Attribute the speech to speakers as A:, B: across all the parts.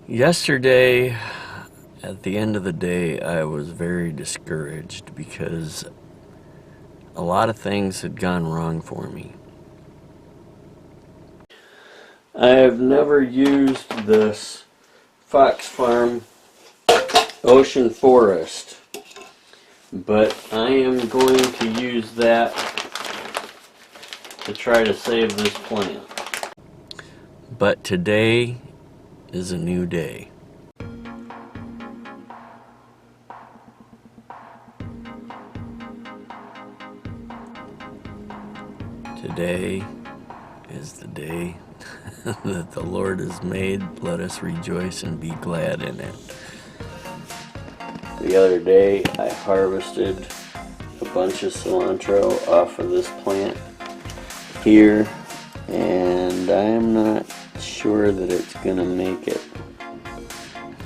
A: Yesterday, at the end of the day, I was very discouraged because a lot of things had gone wrong for me. I have never used this Fox Farm Ocean Forest, but I am going to use that to try to save this plant. But today is a new day. Today is the day that the Lord has made. Let us rejoice and be glad in it. The other day I harvested a bunch of cilantro off of this plant here, and I'm not sure that it's gonna make it.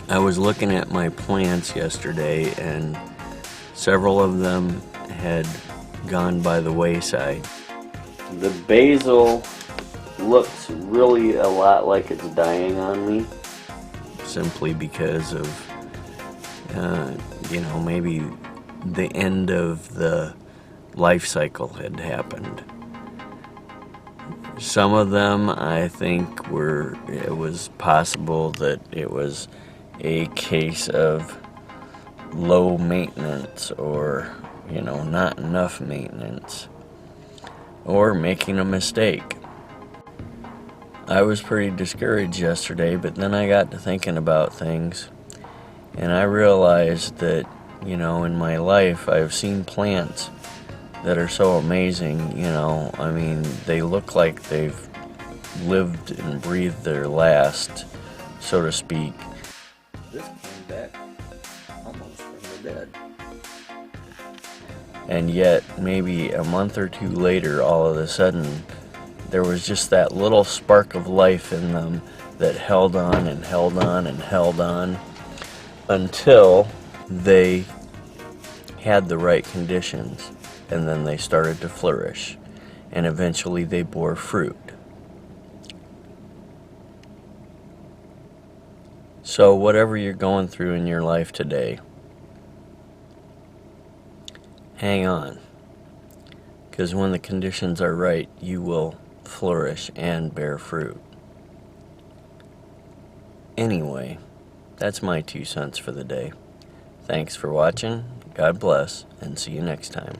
A: I was looking at my plants yesterday and several of them had gone by the wayside. The basil looks really a lot like it's dying on me, simply because of maybe the end of the life cycle had happened. Some of them I think it was possible that it was a case of low maintenance, or not enough maintenance, or making a mistake. I was pretty discouraged yesterday, but then I got to thinking about things, and I realized that in my life I've seen plants that are so amazing. They look like they've lived and breathed their last, so to speak. This came back almost from the dead. And yet, maybe a month or two later, all of a sudden, there was just that little spark of life in them that held on and held on and held on until they had the right conditions, and then they started to flourish, and eventually they bore fruit. So whatever you're going through in your life today, hang on, because when the conditions are right, you will flourish and bear fruit. Anyway, that's my 2 cents for the day. Thanks for watching, God bless, and see you next time.